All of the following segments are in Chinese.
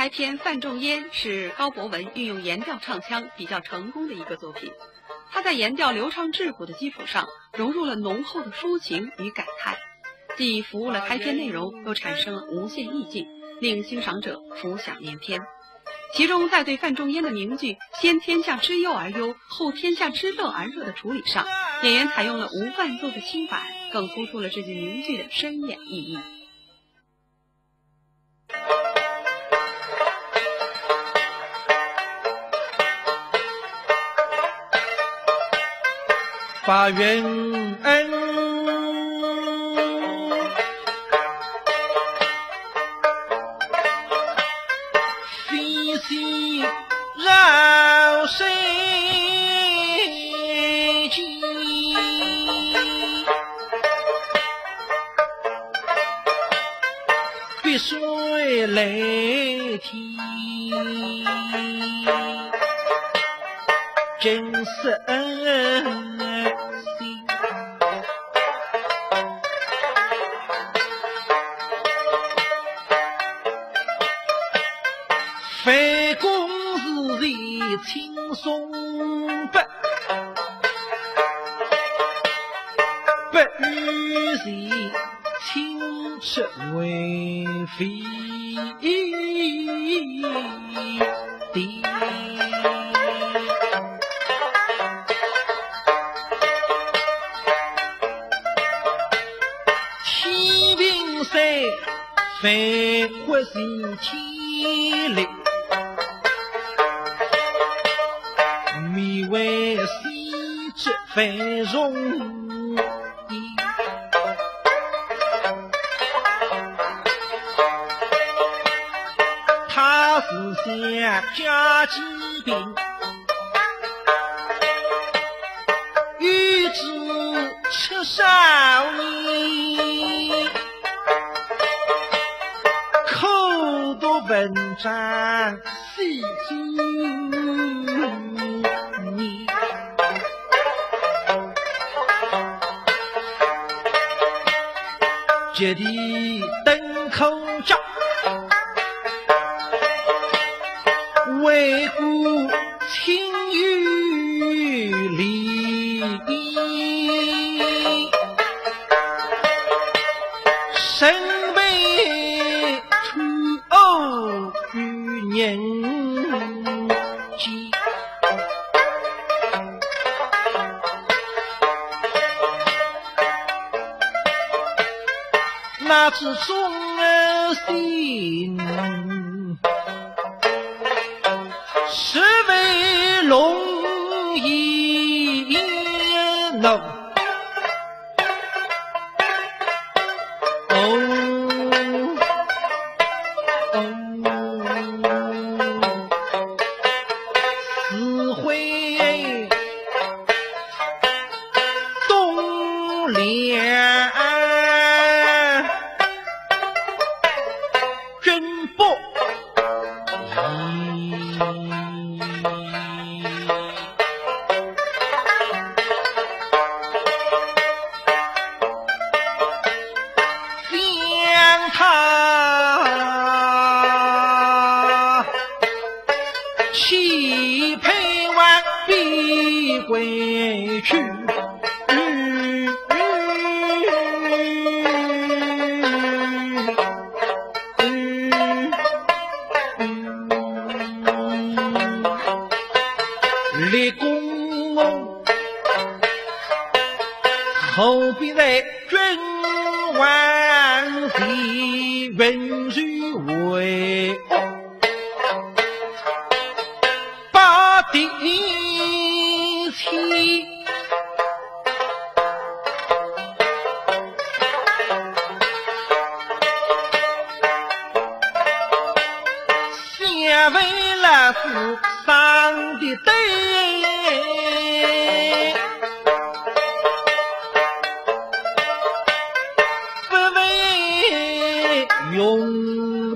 开篇《范仲淹》是高伯文运用言调唱腔比较成功的一个作品。他在言调流畅质朴的基础上，融入了浓厚的抒情与感叹，既服务了开篇内容，又产生了无限意境，令欣赏者浮想联翩。其中在对范仲淹的名句“先天下之忧而忧，后天下之乐而乐”的处理上，演员采用了无伴奏的轻板，更突出了这句名句的深远意义。发愿恩，飞息绕谁际，碧水雷霆，真是恩。非公事的轻松不与谁轻吃为非的。天平谁非或是天力，迷为西之非容易。他是想家疾病，欲知吃少年，口多文章细注你。这里登口罩，为顾情与理，身为出偶与人机。那之中心是为龙一弄死会东联真不将他弃陪完必归去，立功后必为君王的文序为把第七先为了是上的对，不为用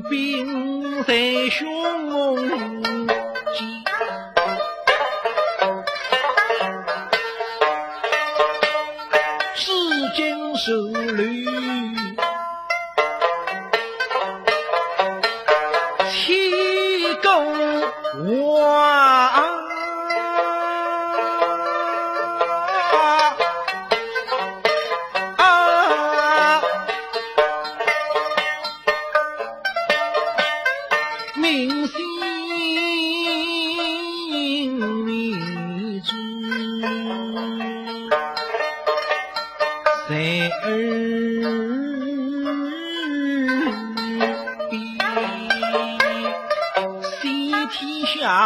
兵在胸肌，至今手履七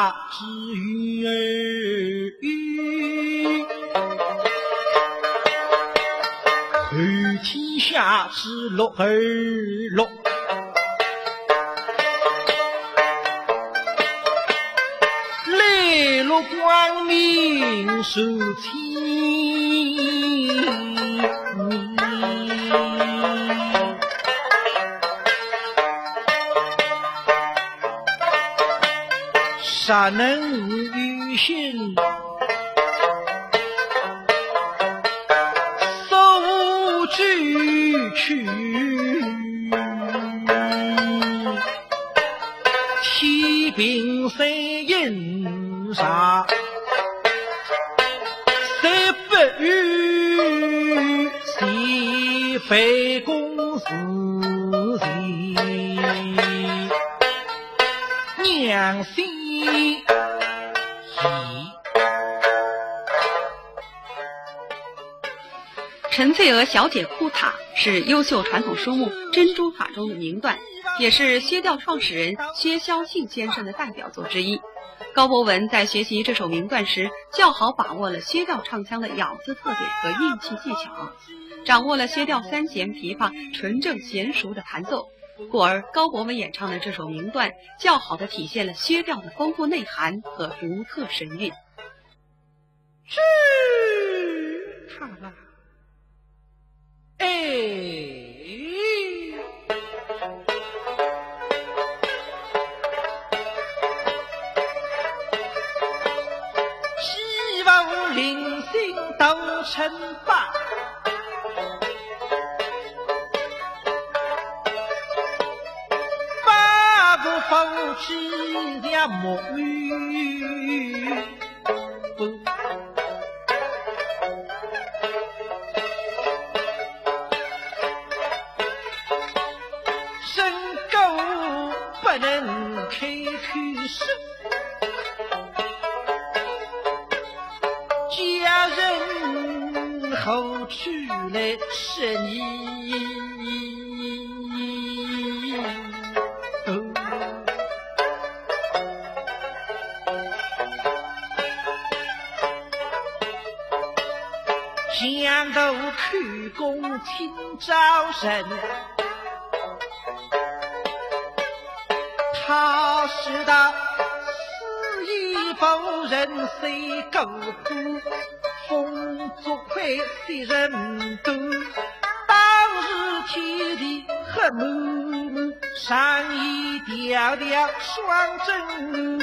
下之鱼儿鱼，看天下之乐儿乐。来路光明受千年，啥能于心受举去，天平三印上三不语，是非公事情，娘心意。陈翠娥小姐哭塔是优秀传统书目珍珠塔中的名段，也是歇调创始人歇萧信先生的代表作之一。高博文在学习这首名段时，较好把握了歇调唱腔的咬字特点和运气技巧，掌握了歇调三弦琵琶纯正娴熟的弹奏，故而高博文演唱的这首名段，较好地体现了歇调的丰富内涵和独特神韵。唱吧，哎，希望零星都成败，八个风起呀莫雨，身高不能开口说，家人后去来是你。江头看公听招人，他是的肆意不人谁够苦，风烛快谁人多，当日天地黑蒙蒙，上衣调调双针路，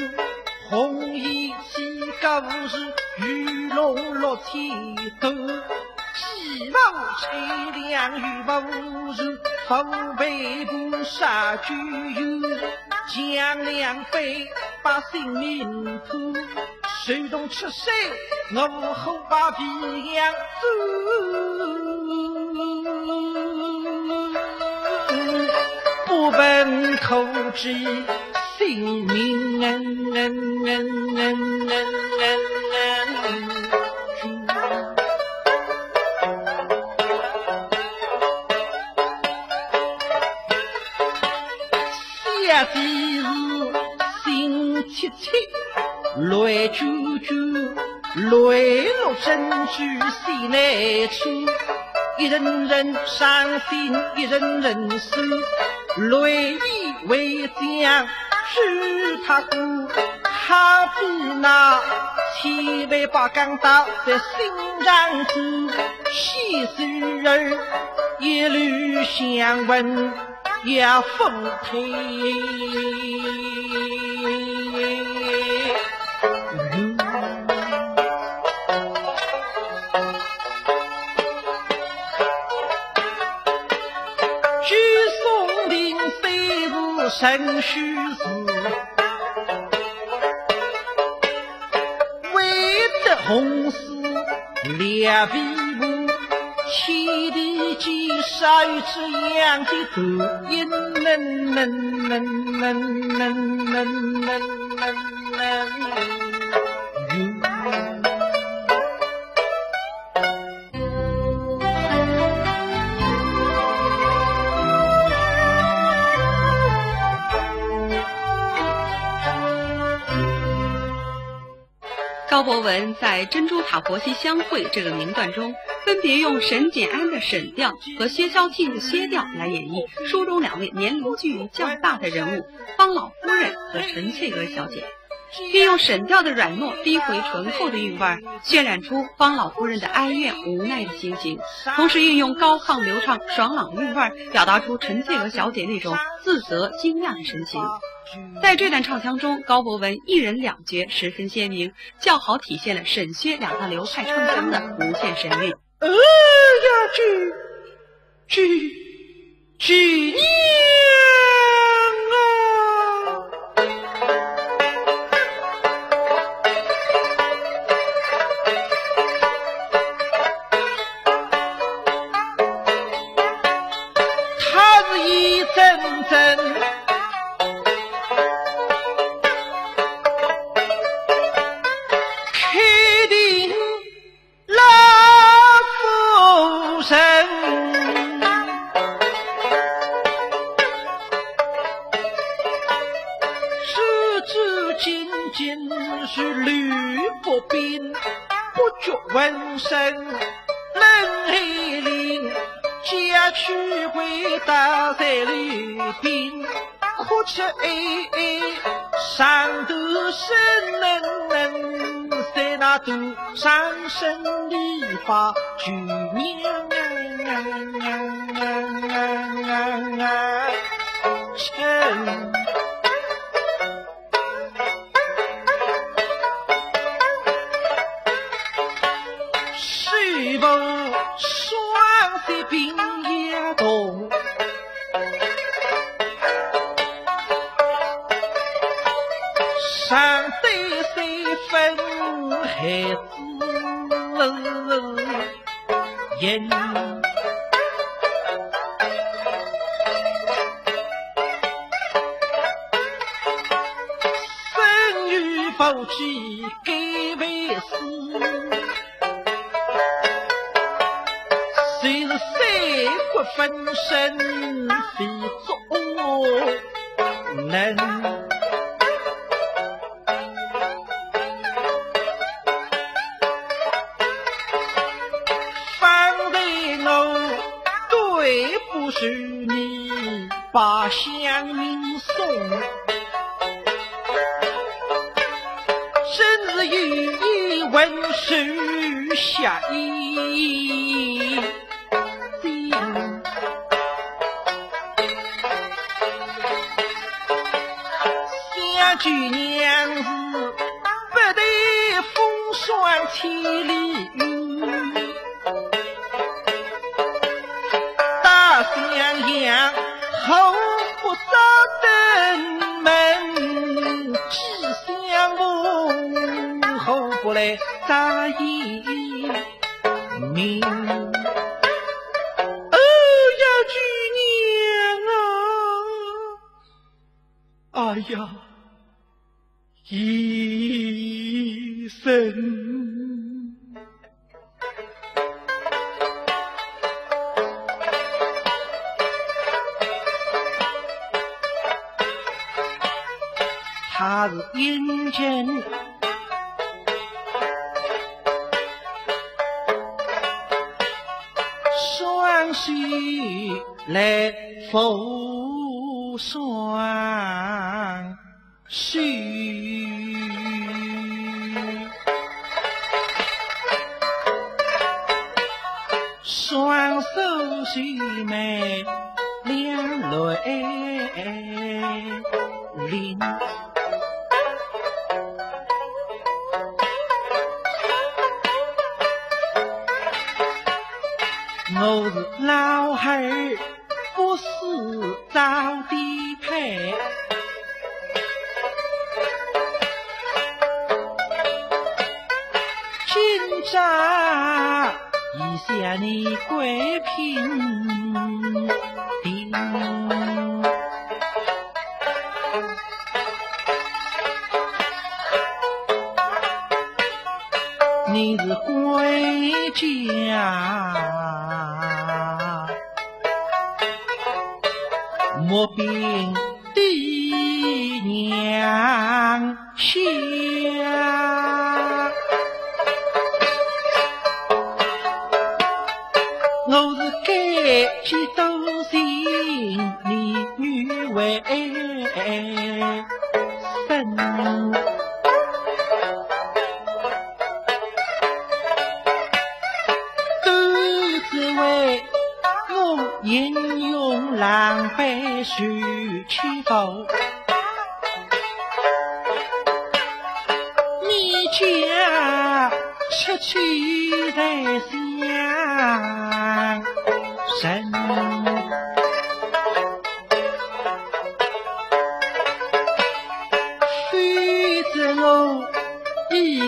红衣起高日鱼龙落天头，希望吹亮与无日，风背部杀巨有，将两杯把性命吐，手动出手我后把鼻梁走，不问口之性命下地是心切切，来舅舅来落真句谁来出？一人人伤心，一人人死，泪意为将是他故，好比那七尾八钢刀在心上子，细丝儿一缕香闻要奉陪。据宋林非是神虚事，为得红丝两皮布，天地间杀与这样的头一高伯文在《珍珠塔婆媳相会》这个名段中，分别用沈简安的沈调和薛萧庆的薛调来演绎书中两位年龄距离较大的人物方老夫人和陈翠娥小姐，并用沈调的软糯低回醇厚的韵味渲染出方老夫人的哀怨无奈的心情，同时运用高亢流畅爽朗韵味表达出陈翠娥小姐那种自责惊讶的神情。在这段唱腔中，高伯文一人两角十分鲜明，较好体现了沈薛两大流派唱腔的无限神韵。举娘他是一阵阵开定老夫人，时至今今是吕布兵，不觉闻声冷黑灵，家去回答在吕兵，哭泣上头生能在那头上身里把举娘称是否双膝并也动，上对谁分孩子言，生与否计该为事，谁是三国分身非作能，对不是你把乡民送，真是有意文书下一心，想举娘子不得风霜千里雨，想想后不早登门，只想我后不来扎一名。呀举娘啊，哎呀一生他是认真双手来扶双手，双手是眉两泪淋，我是老汉儿，不是早地配，今朝已向你归平定，你是归家莫并的娘下。为生。都只为我英勇狼狈受欺负，你家失去在乡人，非则我已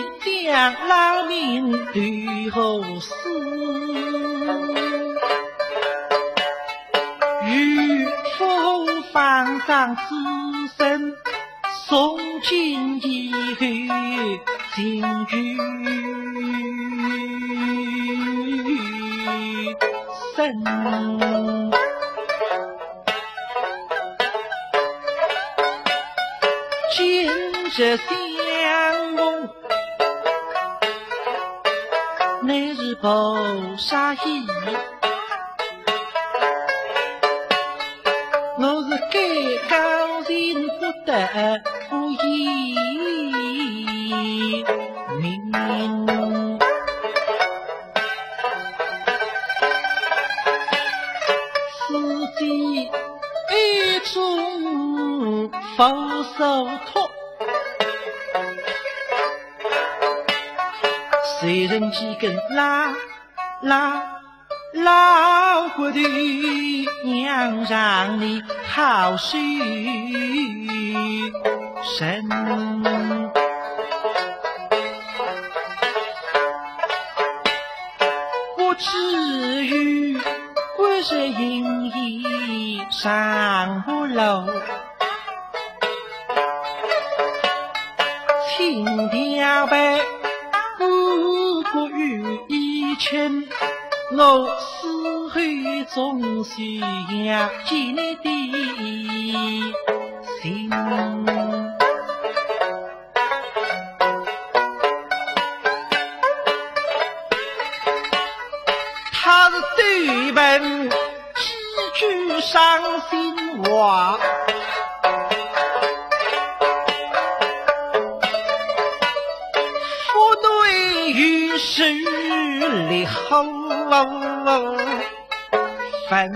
将老命对后死，与父方丈此身送进以后进居身，今日相逢乃是菩萨意，我是该高人不得不依命，此际一种佛手托，谁人几根老骨头娘让你好受身，不至于不是因意上不楼，轻调杯不过于一群，我死后总需要见你的心，他是对本几句伤心话，腹内于是里后分，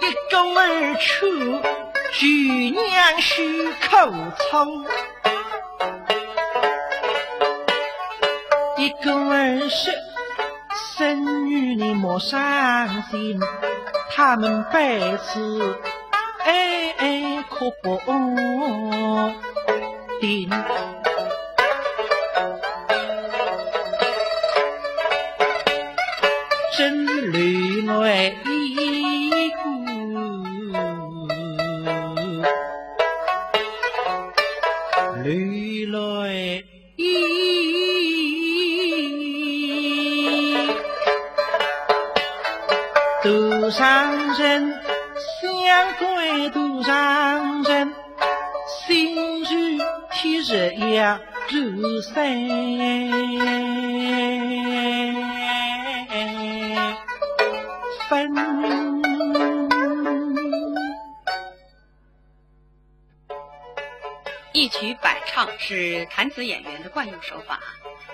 一个儿出举娘须口臭，一个儿说生女你莫伤心，他们彼此可不定，真泪来一股，泪来多伤人，相对多伤人，心如铁日呀如山分。一曲百唱是弹词演员的惯用手法，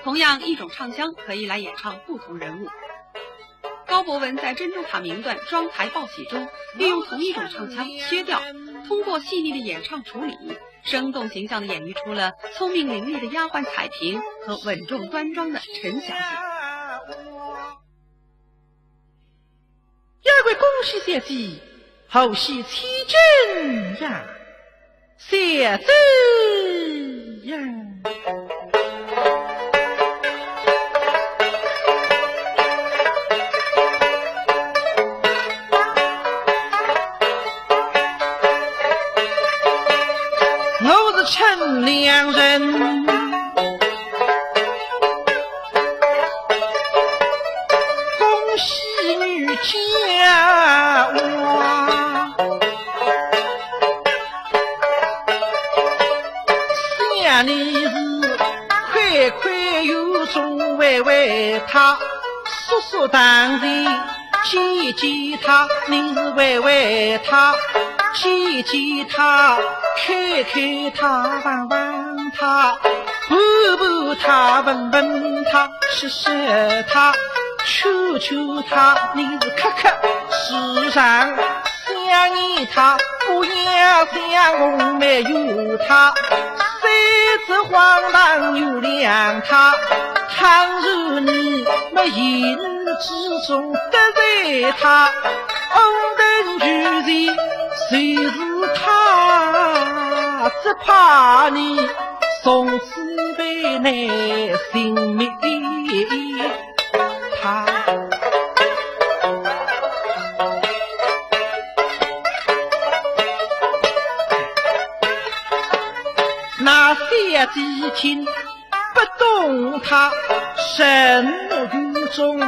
同样一种唱腔可以来演唱不同人物。高博文在《珍珠塔名段装台报喜》中利用同一种唱腔削调，通过细腻的演唱处理，生动形象地演绎出了聪明伶俐的丫鬟彩萍和稳重端庄的陈小姐。要怪恭喜小姐，后喜千真呀，小姐呀。我是陈良人，恭喜女家我，想你是快快有种为他说说我当然记记他，你是喂喂他，记记他，看看他，玩玩他，抱抱他，吻吻他，试试他，求求他，你是刻刻时常想念他，不要想我没有他，谁知荒唐又谅他，倘若你没一日之中得罪他，恩等聚集谁是他，只怕你从此被难性命他。那些几天不懂他，神语中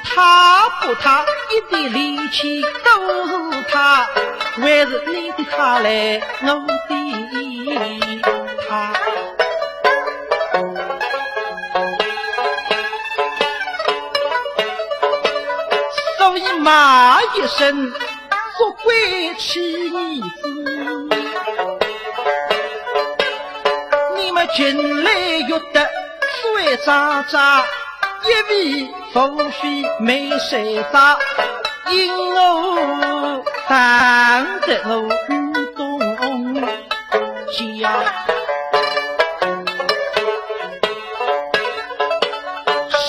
他不他，一点力气都是他，还是你的他来我的他。所以骂一声做鬼气逆子，你们进来约得水渣渣，一味风飞没谁渣，因我当得我运动家，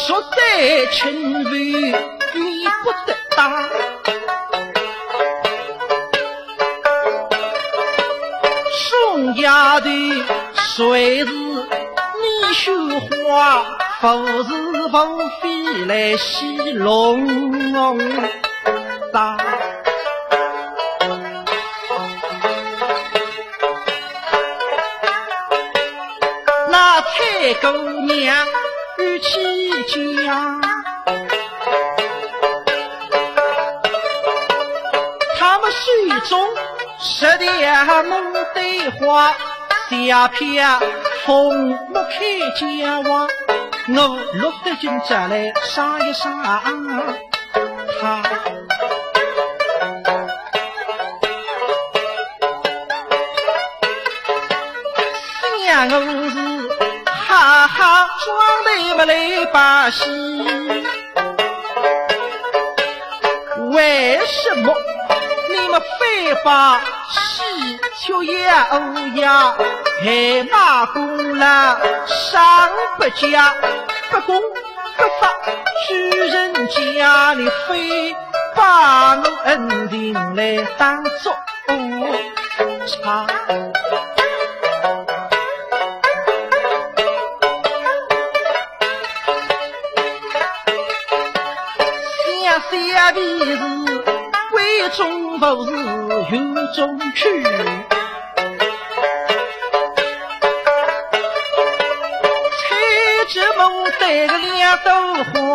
说在情侣你不得大，宋家的谁是你绣花，否是风飞来戏龙大。那蔡姑娘与其家，他们水中十点梦对话，下片风木开家娃，我落得进家来杀一杀他。想我是哈哈装得不来把戏，为什么你们非把戏秋呀欧呀还骂公了上不家，不公不法，居人家里非把我恩情来当作差。下辈子为中不是有中去，采着梦带个两朵花，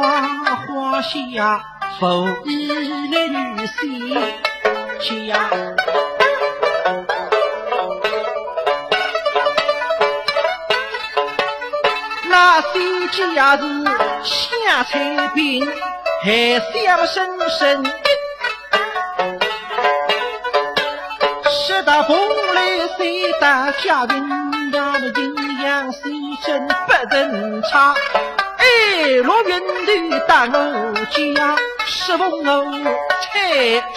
花下浮一来女婿家。那些家是下菜饼还想深深十大风来谁大家人家的营养是真不能差，落云的大我家是风我才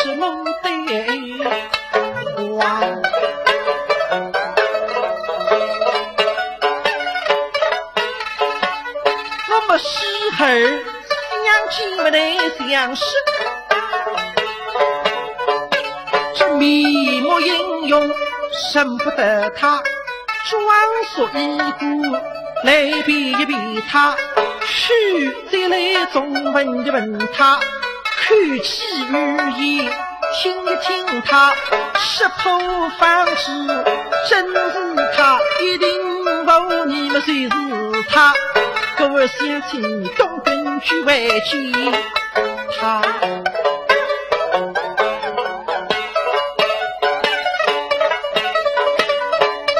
是梦的花。我们时候想起不能相识，这面目英勇生不得他，装作一股来比一比他，去再来总问一问他，看起语言听一听他，识破方式真是他，一定问你们谁是他，各位相信东根去外记他。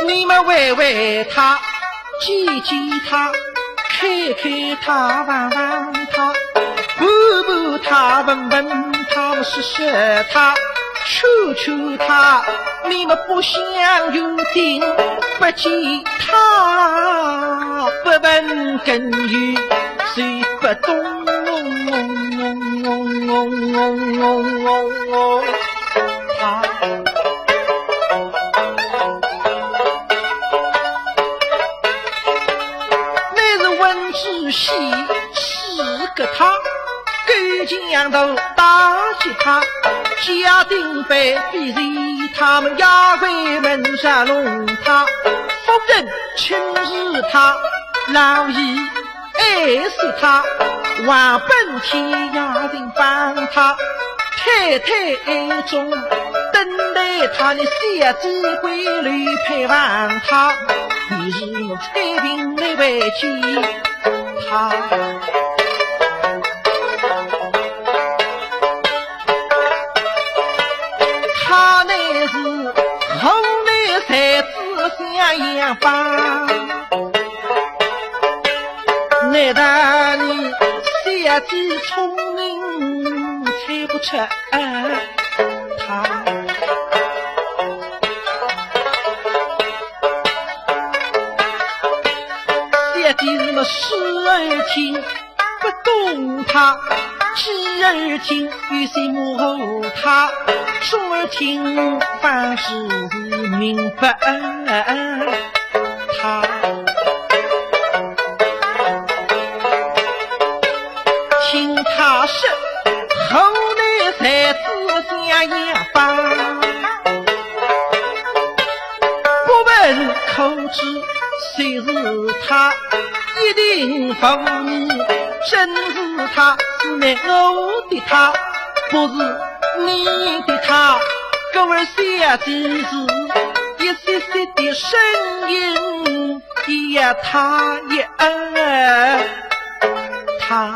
你们喂喂他，记记他，看看他，玩玩他，抱抱他，问问他，我试试他，求求他，你们不想有定，不记他，不问根源，谁不懂？他那是文之喜，是个他。狗强头打击他，家丁被逼人，他们押回门上弄他，夫人轻视他，老爷爱惜他，万本天涯人帮他，太太爱中等待他的小机会来陪伴他，你是我太平来为妻他。他乃是后来才知想样法，难道你小姐聪明猜不出他？小姐什么视而听不懂他，继而听有些幕后他，众儿听凡事明白他。听他说后来才知想样法，不问口齿谁是他，一定否认真是他，是你我的他，不是你的他。各位小姐是一些些的声音，一他一他。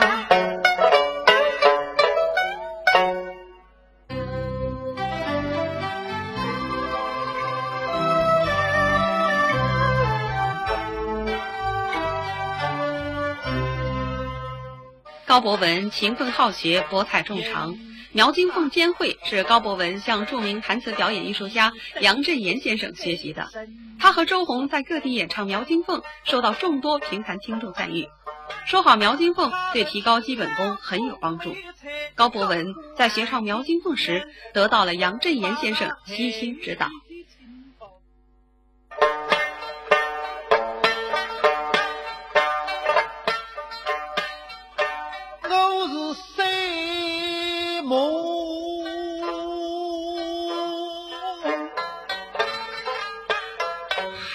高伯文勤奋好学，博采众长。苗金凤监会是高伯文向著名弹词表演艺术家杨振言先生学习的。他和周红在各地演唱苗金凤，受到众多评弹听众赞誉。说好苗金凤对提高基本功很有帮助。高伯文在学唱苗金凤时，得到了杨振言先生悉心指导。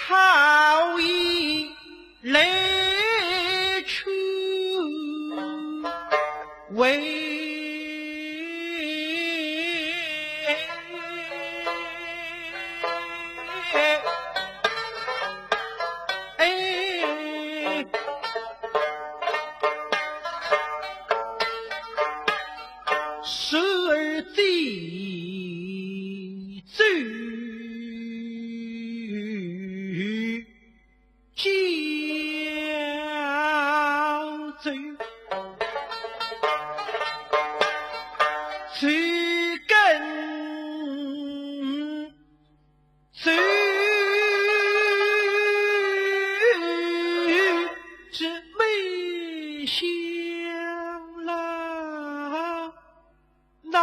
好意来去为十二地走追根追只没想了哪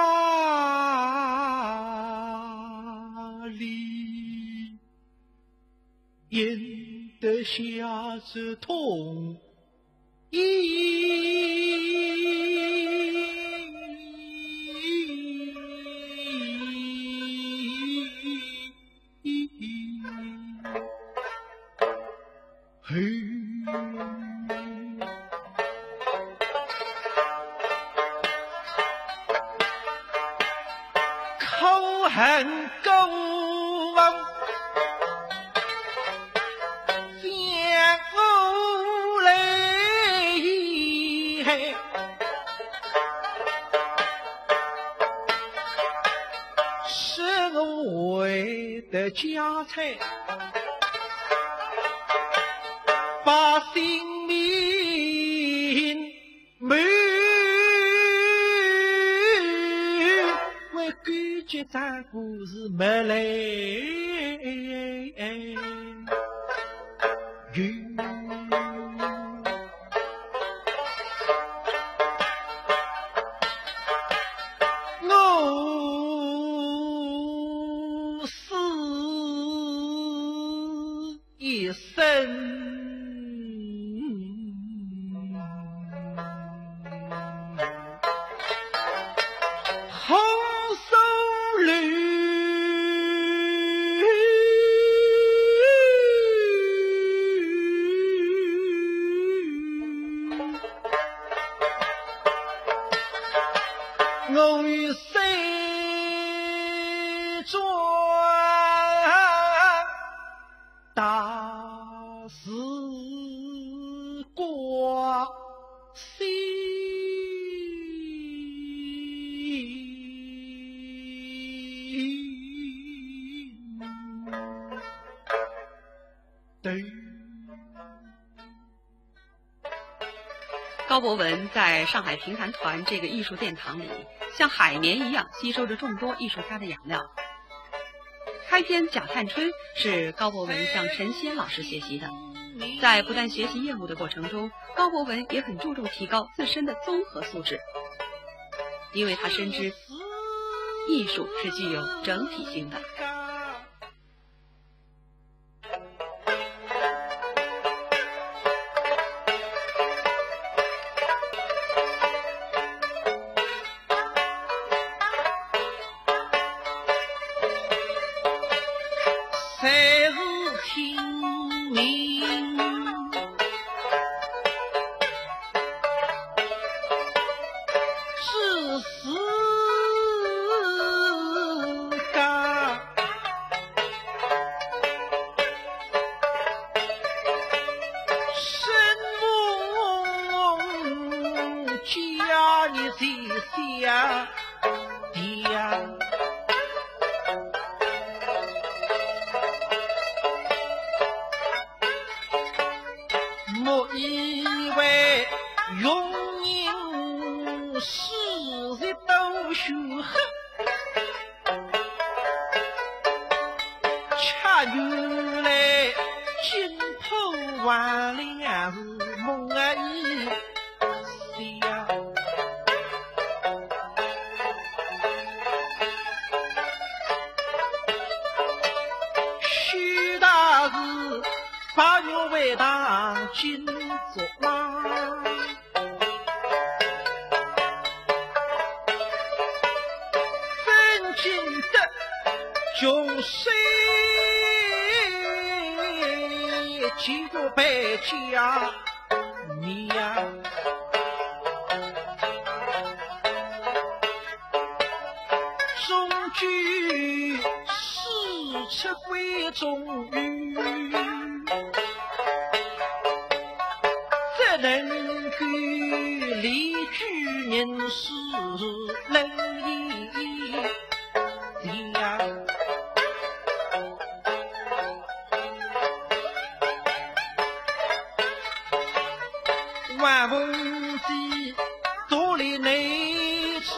里咽得下这痛意。嘿，口恨狗王将我来，是我为的家财，把性命没决战故事没来雨。我死一生红手绿。我与谁转大事过心对。高博文在上海评弹团这个艺术殿堂里，像海绵一样吸收着众多艺术家的养料。开篇《贾探春》是高博文向陈仙老师学习的。在不断学习业务的过程中，高博文也很注重提高自身的综合素质，因为他深知艺术是具有整体性的。才是听明，是世间生母家你最想的呀。我以为永远是一道血痕，却原来惊破万两是梦一想。许大是八月为当今作马，分金的穷水几个百家你呀，终究是吃回中鱼，能够离居人世能一呀，万凤姬多里内子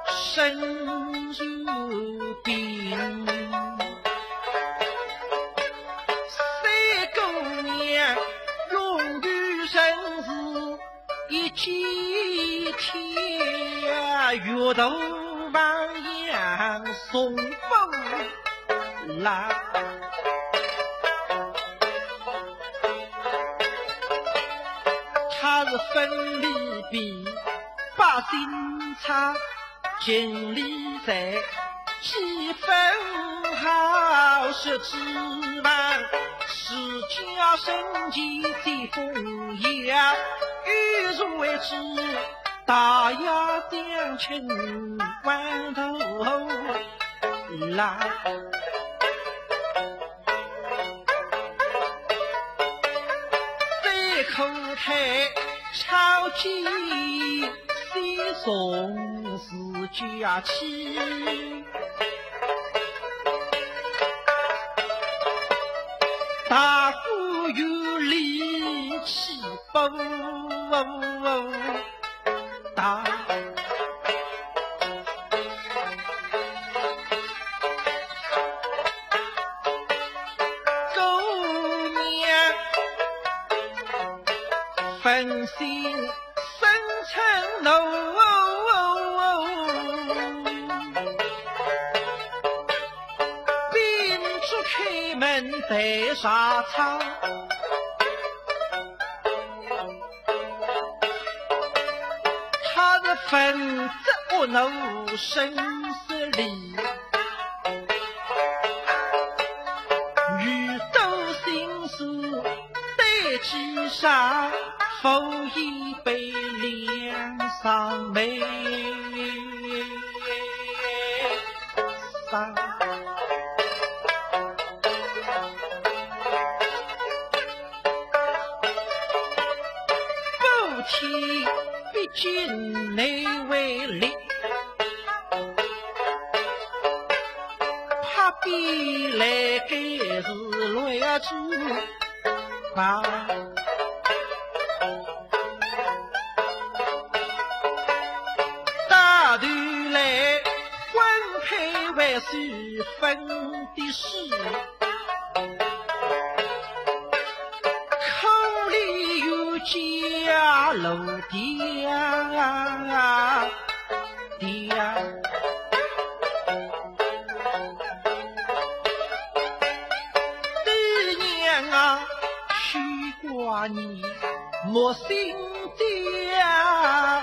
身如冰，一几天月头望阳送风来，他是分离比把心差，尽力在几分好是指望是家生计最丰呀，欲如为之大雅将亲弯头来，在口台超级西宋是佳期，大夫有力气不大，分心生成怒，并出开门待沙场，他的分则恶怒生死离，欲斗心事对其上，否已被脸上眉上。不提必君内为力，怕必来该是乱主把大头来分配为是分的事，口里有家楼爹爹，爹娘啊，许挂你莫心家，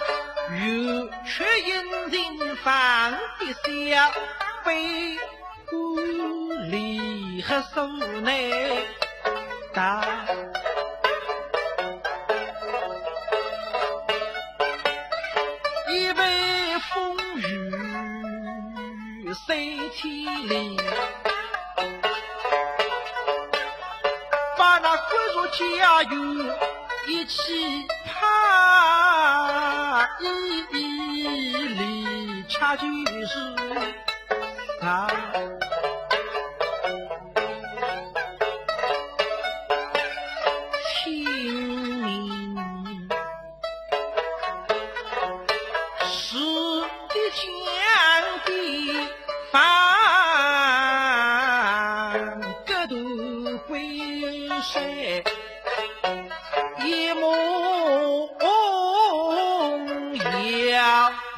有却因人放的下，被孤立和受内大。一杯风雨谁体里，把那归入家园一起怕，一离恰就是他。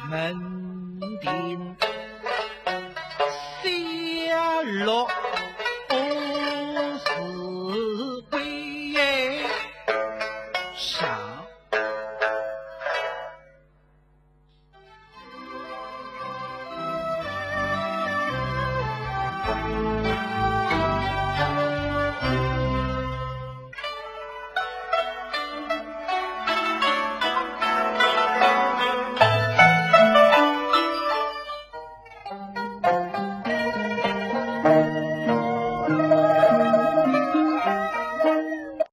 门庭下落